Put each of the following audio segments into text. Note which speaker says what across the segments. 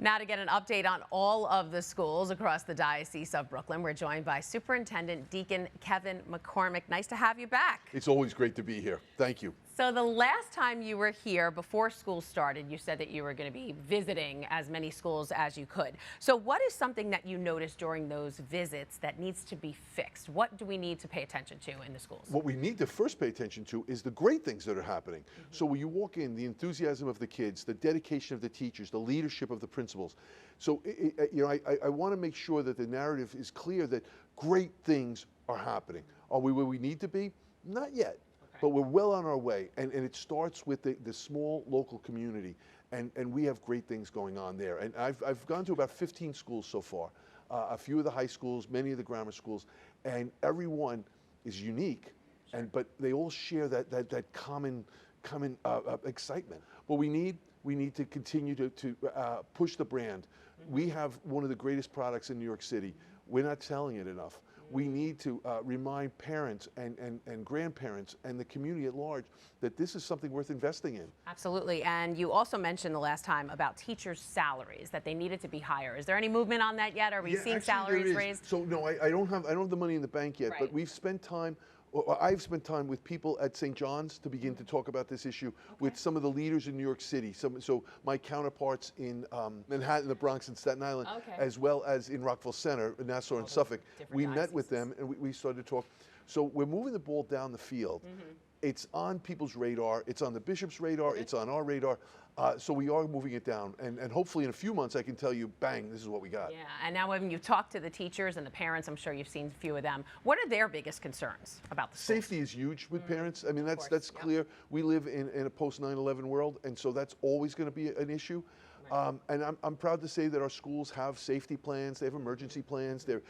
Speaker 1: Now to get an update on all of the schools across the Diocese of Brooklyn, we're joined by Superintendent Deacon Kevin McCormack. Nice to have you back.
Speaker 2: It's always great to be here. Thank you.
Speaker 1: So the last time you were here before school started, you said that you were going to be visiting as many schools as you could. So what is something that you noticed during those visits that needs to be fixed? What do we need to pay attention to in the schools?
Speaker 2: What we need to first pay attention to is the great things that are happening. So when you walk in, the enthusiasm of the kids, the dedication of the teachers, the leadership of the principals. So I want to make sure that the narrative is clear that great things are happening. Are we where we need to be? Not yet. But we're well on our way, and it starts with the small local community, and we have great things going on there. And I've gone to about 15 schools so far, a few of the high schools, many of the grammar schools, and everyone is unique, but they all share that common excitement. But we need to continue to push the brand. We have one of the greatest products in New York City. We're not selling it enough. We need to remind parents and grandparents and the community at large that this is something worth investing in.
Speaker 1: Absolutely. And you also mentioned the last time about teachers' salaries, that they needed to be higher. Is there any movement on that yet? Are we seeing salaries raised?
Speaker 2: So no, I don't have the money in the bank yet, but we've spent time. I've spent time with people at St. John's to begin to talk about this issue with some of the leaders in New York City. So my counterparts in Manhattan, the Bronx, and Staten Island, as well as in Rockville Center, Nassau, and Suffolk. We met with them and we started to talk. So we're moving the ball down the field. It's on people's radar. It's on the bishop's radar. It's on our radar. So we are moving it down. And hopefully in a few months I can tell you, bang, this is what we got.
Speaker 1: Yeah, and now when you talk to the teachers and the parents, I'm sure you've seen a few of them, what are their biggest concerns about the schools?
Speaker 2: Safety is huge with parents. I mean, that's clear. We live in a post-9/11 world, and so that's always going to be an issue. And I'm proud to say that our schools have safety plans, they have emergency plans, they're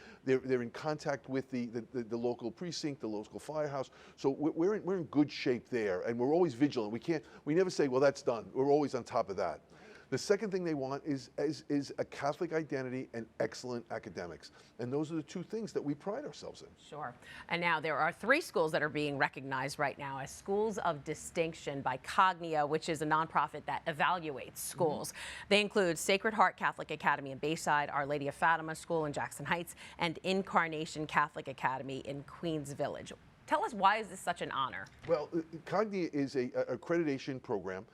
Speaker 2: in contact with the local precinct, the local firehouse. So we're in good shape there, and we're always vigilant. We never say, well, that's done. We're always on top of that. The second thing they want is a Catholic identity and excellent academics. And those are the two things that we pride ourselves in.
Speaker 1: Sure. And now there are 3 schools that are being recognized right now as schools of distinction by Cognia, which is a nonprofit that evaluates schools. They include Sacred Heart Catholic Academy in Bayside, Our Lady of Fatima School in Jackson Heights, and Incarnation Catholic Academy in Queens Village. Tell us, why is this such an honor?
Speaker 2: Well, Cognia is an accreditation program.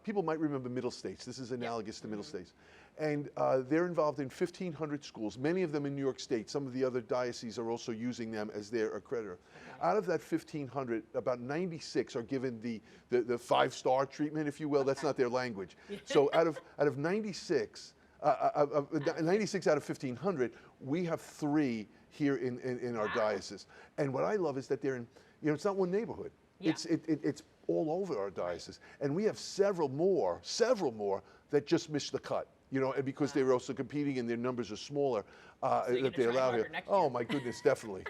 Speaker 2: People might remember Middle States. This is analogous to Middle States. And they're involved in 1,500 schools, many of them in New York State. Some of the other dioceses are also using them as their accreditor. Out of that 1,500, about 96 are given the 5-star treatment, if you will. That's not their language. So out of 96, 96 out of 1,500, we have 3 here in our diocese. And what I love is that they're in, it's not one neighborhood. It's all over our diocese, and we have several more that just missed the cut, and because they're also competing and their numbers are smaller, that they allow here. Oh my goodness, definitely.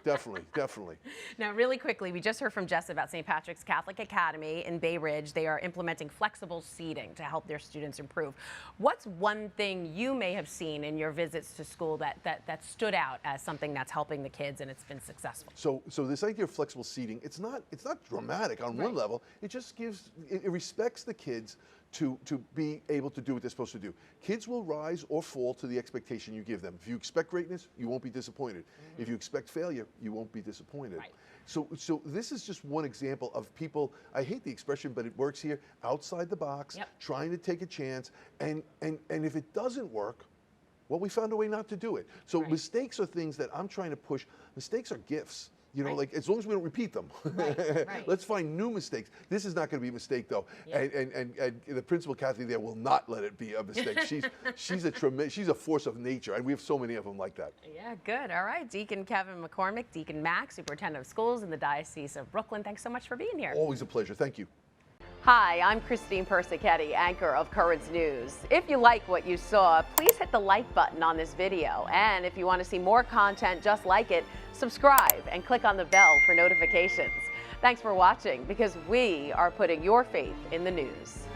Speaker 1: Now, really quickly, we just heard from Jess about St. Patrick's Catholic Academy in Bay Ridge. They are implementing flexible seating to help their students improve. What's one thing you may have seen in your visits to school that stood out as something that's helping the kids and it's been successful?
Speaker 2: So this idea of flexible seating, it's not dramatic on one level. It just it respects the kids to be able to do what they're supposed to do. Kids will rise or fall to the expectation you give them. If you expect greatness, you won't be disappointed. If you expect failure, you won't be disappointed. So this is just one example of people, I hate the expression, but it works here, outside the box, trying to take a chance, and if it doesn't work, well, we found a way not to do it. So mistakes are things that I'm trying to push. Mistakes are gifts. Like, as long as we don't repeat them. Let's find new mistakes. This is not going to be a mistake, though. And the principal Kathy there will not let it be a mistake. She's a force of nature, and we have so many of them like that.
Speaker 1: Yeah, good. All right, Deacon Kevin McCormack, Deacon Mac, Superintendent of Schools in the Diocese of Brooklyn. Thanks so much for being here.
Speaker 2: Always a pleasure. Thank you.
Speaker 1: Hi, I'm Christine Persichetti, anchor of Currents News. If you like what you saw, please hit the like button on this video. And if you want to see more content just like it, subscribe and click on the bell for notifications. Thanks for watching, because we are putting your faith in the news.